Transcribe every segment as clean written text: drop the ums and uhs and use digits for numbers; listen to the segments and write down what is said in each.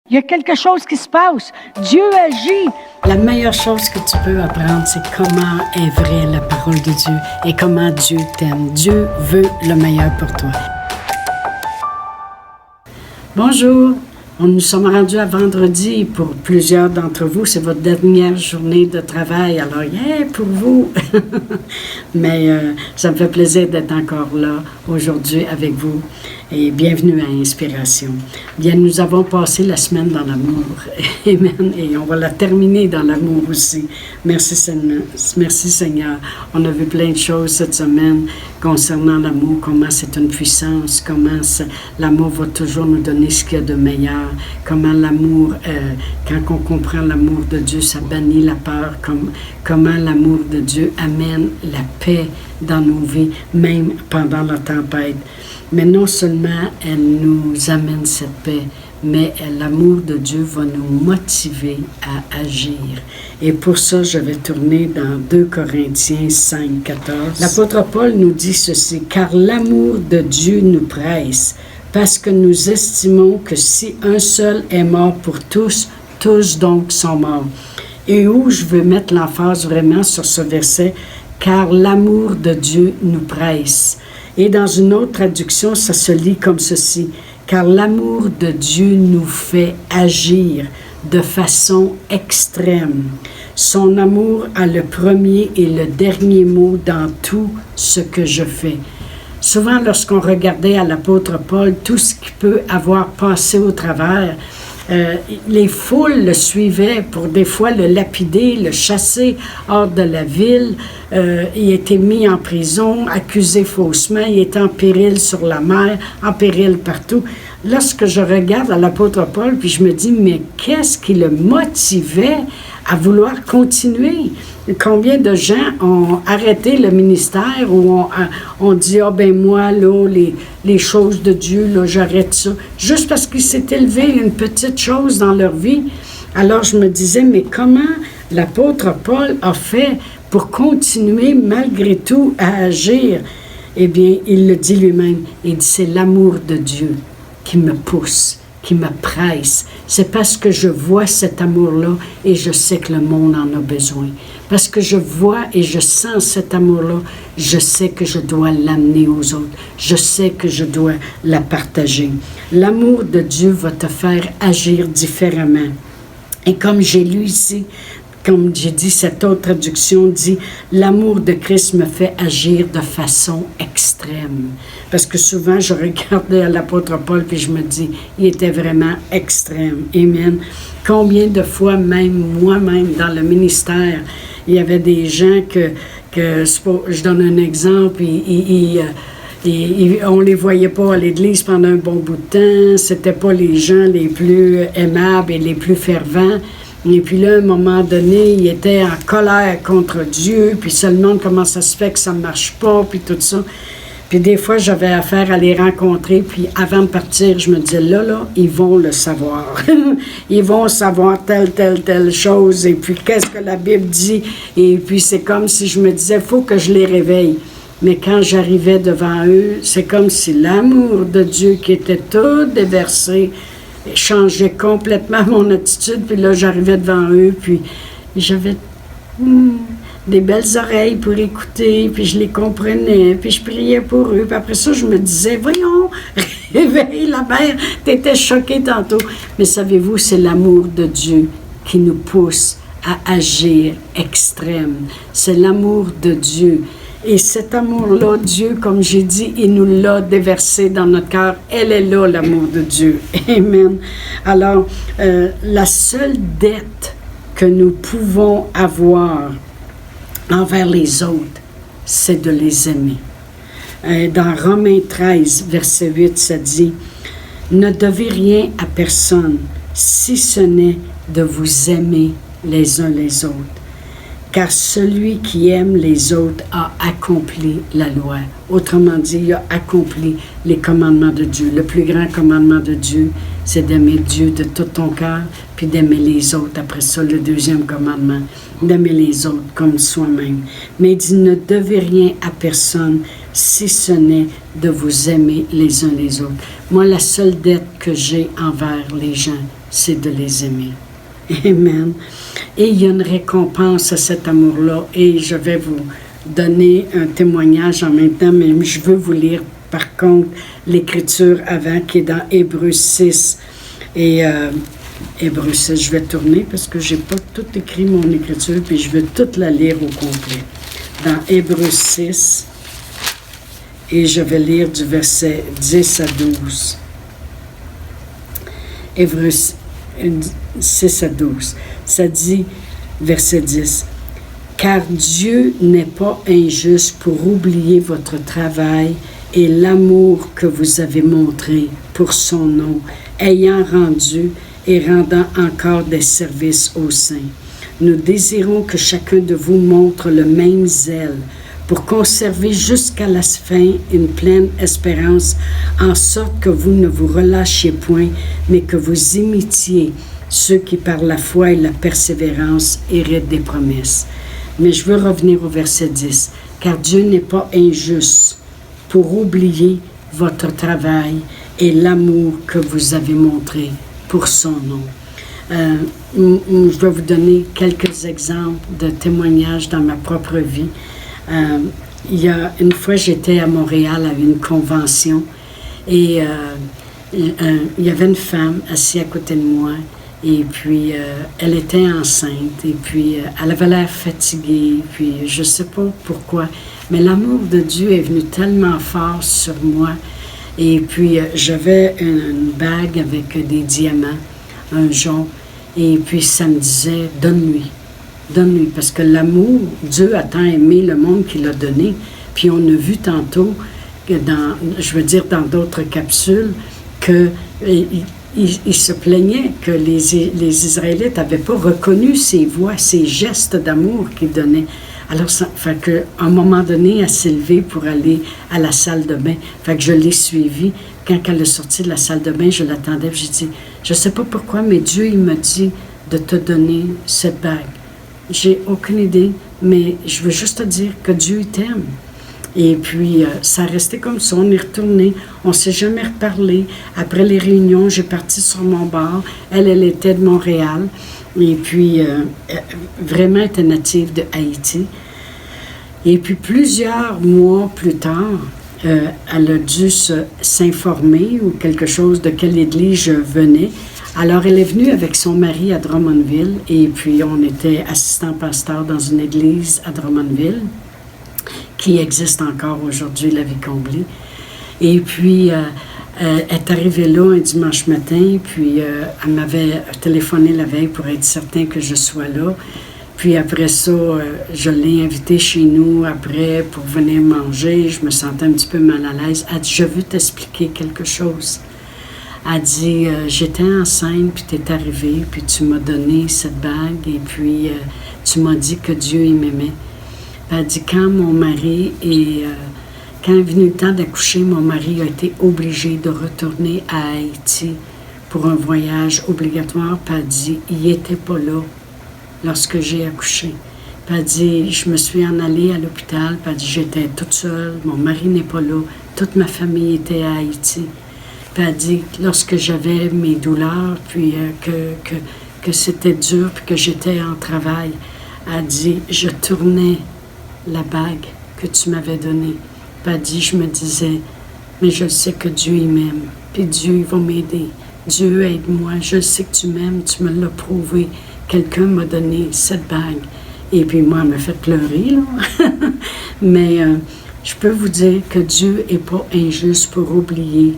Il y a quelque chose qui se passe. Dieu agit. La meilleure chose que tu peux apprendre, c'est comment est vraie la parole de Dieu et comment Dieu t'aime. Dieu veut le meilleur pour toi. Bonjour, nous sommes rendus à vendredi. Pour plusieurs d'entre vous, c'est votre dernière journée de travail. Alors, pour vous! Mais ça me fait plaisir d'être encore là aujourd'hui avec vous. Et bienvenue à Inspiration. Bien, nous avons passé la semaine dans l'amour. Amen. Et on va la terminer dans l'amour aussi. Merci Seigneur. On a vu plein de choses cette semaine concernant l'amour, comment c'est une puissance, comment l'amour va toujours nous donner ce qu'il y a de meilleur, comment l'amour, quand on comprend l'amour de Dieu, ça bannit la peur, comment l'amour de Dieu amène la paix dans nos vies, même pendant la tempête. Mais non seulement elle nous amène cette paix, mais l'amour de Dieu va nous motiver à agir. Et pour ça, je vais tourner dans 2 Corinthiens 5, 14. L'apôtre Paul nous dit ceci: « Car l'amour de Dieu nous presse, parce que nous estimons que si un seul est mort pour tous, tous donc sont morts. » Et où je veux mettre l'emphase vraiment sur ce verset, « Car l'amour de Dieu nous presse ». Et dans une autre traduction, ça se lit comme ceci: « Car l'amour de Dieu nous fait agir de façon extrême. Son amour a le premier et le dernier mot dans tout ce que je fais. » Souvent, lorsqu'on regardait à l'apôtre Paul, tout ce qui peut avoir passé au travers, les foules le suivaient pour des fois le lapider, le chasser hors de la ville. Il était mis en prison, accusé faussement, il était en péril sur la mer, en péril partout. Lorsque je regarde à l'apôtre Paul, puis je me dis, mais qu'est-ce qui le motivait à vouloir continuer? Combien de gens ont arrêté le ministère ou ont dit, ah ben moi, là, les choses de Dieu, là, j'arrête ça, juste parce qu'il s'est élevé une petite chose dans leur vie. Alors je me disais, mais comment l'apôtre Paul a fait pour continuer malgré tout à agir? Eh bien, il le dit lui-même, il dit, c'est l'amour de Dieu qui me pousse, qui me presse. C'est parce que je vois cet amour-là et je sais que le monde en a besoin. Parce que je vois et je sens cet amour-là, je sais que je dois l'amener aux autres. Je sais que je dois la partager. L'amour de Dieu va te faire agir différemment. Et comme j'ai lu ici, comme j'ai dit, cette autre traduction dit « L'amour de Christ me fait agir de façon extrême. » Parce que souvent, je regardais à l'apôtre Paul puis je me dis, il était vraiment extrême. Amen. Combien de fois, même moi-même, dans le ministère, il y avait des gens je donne un exemple, on les voyait pas à l'église pendant un bon bout de temps, c'était pas les gens les plus aimables et les plus fervents. Et puis là, à un moment donné, il était en colère contre Dieu, puis il se demande comment ça se fait que ça ne marche pas, puis tout ça. Puis des fois, j'avais affaire à les rencontrer, puis avant de partir, je me disais, là, ils vont le savoir. Ils vont savoir telle chose, et puis qu'est-ce que la Bible dit. Et puis c'est comme si je me disais, il faut que je les réveille. Mais quand j'arrivais devant eux, c'est comme si l'amour de Dieu qui était tout déversé changeait complètement mon attitude. Puis là, j'arrivais devant eux, puis j'avais des belles oreilles pour écouter, puis je les comprenais, puis je priais pour eux. Puis après ça, je me disais, voyons, réveille la mère, t'étais choquée tantôt. Mais savez-vous, c'est l'amour de Dieu qui nous pousse à agir extrême. C'est l'amour de Dieu. Et cet amour-là, Dieu, comme j'ai dit, il nous l'a déversé dans notre cœur. Elle est là, l'amour de Dieu. Amen. Alors, la seule dette que nous pouvons avoir envers les autres, c'est de les aimer. Dans Romains 13, verset 8, ça dit, « Ne devez rien à personne, si ce n'est de vous aimer les uns les autres. car celui qui aime les autres a accompli la loi. Autrement dit, il a accompli les commandements de Dieu. Le plus grand commandement de Dieu, c'est d'aimer Dieu de tout ton cœur, puis d'aimer les autres. Après ça, le deuxième commandement, d'aimer les autres comme soi-même. Mais il dit, ne devez rien à personne, si ce n'est de vous aimer les uns les autres. Moi, la seule dette que j'ai envers les gens, c'est de les aimer. Amen. Et il y a une récompense à cet amour-là. Et je vais vous donner un témoignage en même temps, mais je veux vous lire par contre l'écriture avant qui est dans Hébreux 6. Et Hébreux 6, je vais tourner parce que je n'ai pas tout écrit mon écriture, puis je veux toute la lire au complet. Dans Hébreux 6, et je vais lire du verset 10 à 12. Hébreux 6 à 12. Ça dit, verset 10, « Car Dieu n'est pas injuste pour oublier votre travail et l'amour que vous avez montré pour son nom, ayant rendu et rendant encore des services aux saints. Nous désirons que chacun de vous montre le même zèle pour conserver jusqu'à la fin une pleine espérance, en sorte que vous ne vous relâchiez point, mais que vous imitiez ceux qui par la foi et la persévérance héritent des promesses. » Mais je veux revenir au verset 10. « Car Dieu n'est pas injuste pour oublier votre travail et l'amour que vous avez montré pour son nom. » Je vais vous donner quelques exemples de témoignages dans ma propre vie. Il y a une fois, j'étais à Montréal à une convention et il y avait une femme assise à côté de moi et puis elle était enceinte et puis elle avait l'air fatiguée, puis je ne sais pas pourquoi, mais l'amour de Dieu est venu tellement fort sur moi et puis j'avais une bague avec des diamants, un jonc, et puis ça me disait « donne-lui ». Donne-lui, parce que l'amour, Dieu a tant aimé le monde qu'il a donné. Puis on a vu tantôt, que dans d'autres capsules, qu'il se plaignait que les Israélites n'avaient pas reconnu ses voix, ses gestes d'amour qu'il donnait. Alors, ça fait qu'à un moment donné, elle s'est levée pour aller à la salle de bain. Fait que je l'ai suivie. Quand elle est sortie de la salle de bain, je l'attendais. J'ai dit, je ne sais pas pourquoi, mais Dieu, il m'a dit de te donner cette bague. J'ai aucune idée, mais je veux juste te dire que Dieu t'aime. Et puis, ça restait comme ça. On est retourné. On ne s'est jamais reparlé. Après les réunions, j'ai parti sur mon bar. Elle était de Montréal. Et puis, vraiment, elle était native de Haïti. Et puis, plusieurs mois plus tard, elle a dû s'informer ou quelque chose de quelle église je venais. Alors, elle est venue avec son mari à Drummondville et puis on était assistant-pasteur dans une église à Drummondville qui existe encore aujourd'hui, la Vie Comblée. Et puis, elle est arrivée là un dimanche matin, puis elle m'avait téléphoné la veille pour être certain que je sois là. Puis après ça, je l'ai invitée chez nous après pour venir manger. Je me sentais un petit peu mal à l'aise. Elle dit, je veux t'expliquer quelque chose. Elle dit, j'étais enceinte, puis tu es arrivée, puis tu m'as donné cette bague, et puis tu m'as dit que Dieu il m'aimait. Puis elle dit, quand mon mari quand est venu le temps d'accoucher, mon mari a été obligé de retourner à Haïti pour un voyage obligatoire. Puis elle dit, il n'était pas là lorsque j'ai accouché. Puis elle dit, je me suis en allée à l'hôpital, puis elle dit, j'étais toute seule, mon mari n'est pas là, toute ma famille était à Haïti. Puis elle dit, lorsque j'avais mes douleurs, puis que c'était dur, puis que j'étais en travail, elle dit, je tournais la bague que tu m'avais donnée. Puis elle dit, je me disais, mais je sais que Dieu il m'aime, puis Dieu il va m'aider. Dieu aide-moi, je sais que tu m'aimes, tu me l'as prouvé. Quelqu'un m'a donné cette bague. Et puis moi, elle m'a fait pleurer, là. Mais je peux vous dire que Dieu n'est pas injuste pour oublier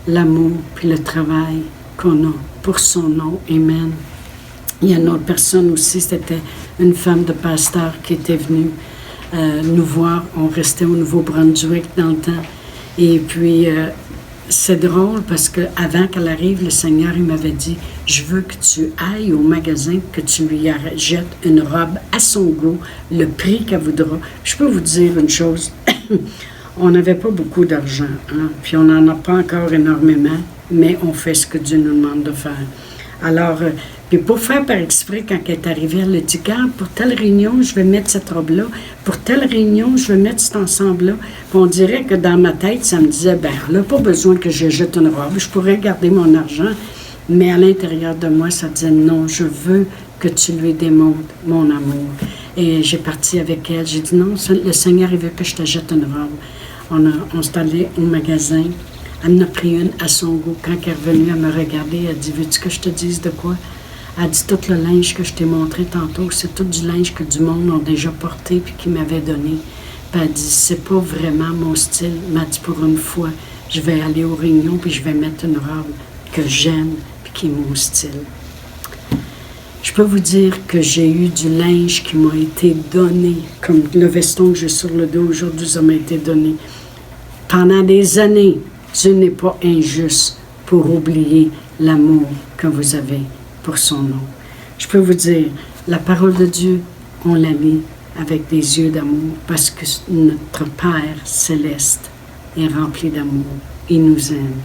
l'amour puis le travail qu'on a pour son nom. Amen. Il y a une autre personne aussi, c'était une femme de pasteur qui était venue nous voir. On restait au Nouveau-Brunswick dans le temps. Et puis, c'est drôle parce que avant qu'elle arrive, le Seigneur il m'avait dit, je veux que tu ailles au magasin, que tu lui jettes une robe à son goût, le prix qu'elle voudra. Je peux vous dire une chose, on n'avait pas beaucoup d'argent, hein? Puis on n'en a pas encore énormément, mais on fait ce que Dieu nous demande de faire. Alors, puis pour faire par exprès, quand elle est arrivée, elle a dit, regarde, pour telle réunion, je vais mettre cette robe-là. Pour telle réunion, je vais mettre cet ensemble-là. Puis on dirait que dans ma tête, ça me disait, ben, elle n'a pas besoin que je jette une robe. Je pourrais garder mon argent. Mais à l'intérieur de moi, ça disait, non, je veux que tu lui démontres mon amour. Et j'ai parti avec elle. J'ai dit, non, le Seigneur, il veut que je te jette une robe. On s'est allé au magasin. Elle en a pris une à son goût. Quand elle est revenue, elle me regardait, elle dit, veux-tu que je te dise de quoi? Elle dit, tout le linge que je t'ai montré tantôt, c'est tout du linge que du monde a déjà porté puis qui m'avait donné. Puis elle dit, c'est pas vraiment mon style. Elle m'a dit, pour une fois, je vais aller aux réunions puis je vais mettre une robe que j'aime puis qui est mon style. Je peux vous dire que j'ai eu du linge qui m'a été donné, comme le veston que j'ai sur le dos aujourd'hui, ça m'a été donné. Pendant des années, Dieu n'est pas injuste pour oublier l'amour que vous avez pour son nom. Je peux vous dire, la parole de Dieu, on la lit avec des yeux d'amour parce que notre Père céleste est rempli d'amour. Il nous aime.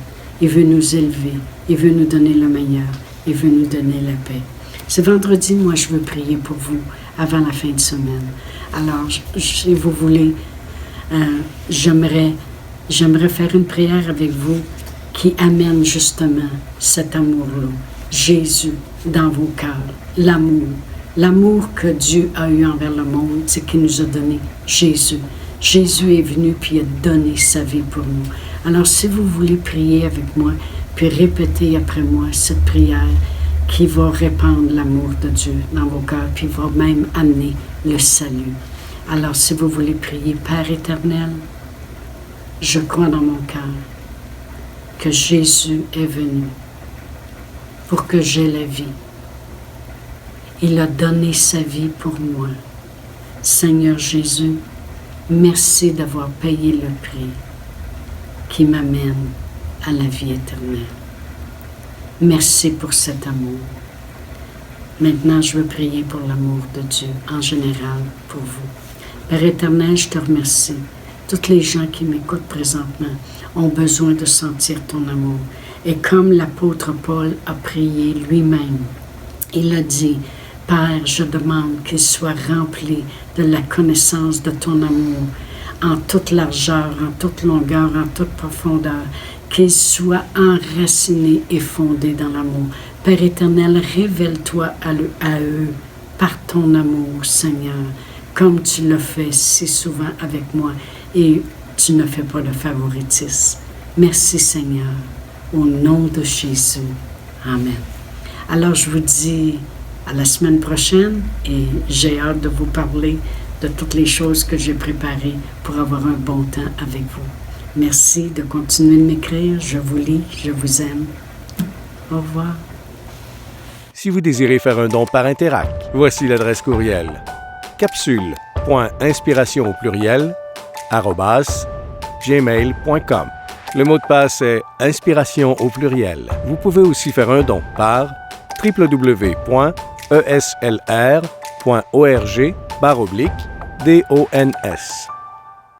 Il veut nous élever. Il veut nous donner le meilleur. Il veut nous donner la paix. Ce vendredi, moi, je veux prier pour vous avant la fin de semaine. Alors, si vous voulez, j'aimerais faire une prière avec vous qui amène justement cet amour-là. Jésus dans vos cœurs, l'amour que Dieu a eu envers le monde, c'est qu'il nous a donné Jésus. Jésus est venu puis il a donné sa vie pour nous. Alors si vous voulez prier avec moi, puis répéter après moi cette prière qui va répandre l'amour de Dieu dans vos cœurs, puis va même amener le salut. Alors si vous voulez prier, Père éternel, je crois dans mon cœur que Jésus est venu pour que j'aie la vie. Il a donné sa vie pour moi. Seigneur Jésus, merci d'avoir payé le prix qui m'amène à la vie éternelle. Merci pour cet amour. Maintenant, je veux prier pour l'amour de Dieu en général pour vous. Père éternel, je te remercie. Toutes les gens qui m'écoutent présentement ont besoin de sentir ton amour. Et comme l'apôtre Paul a prié lui-même, il a dit, Père, je demande qu'il soit rempli de la connaissance de ton amour, en toute largeur, en toute longueur, en toute profondeur, qu'il soit enraciné et fondé dans l'amour. Père éternel, révèle-toi à eux par ton amour, Seigneur, comme tu le fais si souvent avec moi, et tu ne fais pas de favoritisme. Merci, Seigneur. Au nom de Jésus. Amen. Alors, je vous dis à la semaine prochaine et j'ai hâte de vous parler de toutes les choses que j'ai préparées pour avoir un bon temps avec vous. Merci de continuer de m'écrire. Je vous lis, je vous aime. Au revoir. Si vous désirez faire un don par Interact, voici l'adresse courriel. capsule.inspiration au pluriel @gmail.com. Le mot de passe est inspiration au pluriel. Vous pouvez aussi faire un don par www.eslr.org/dons.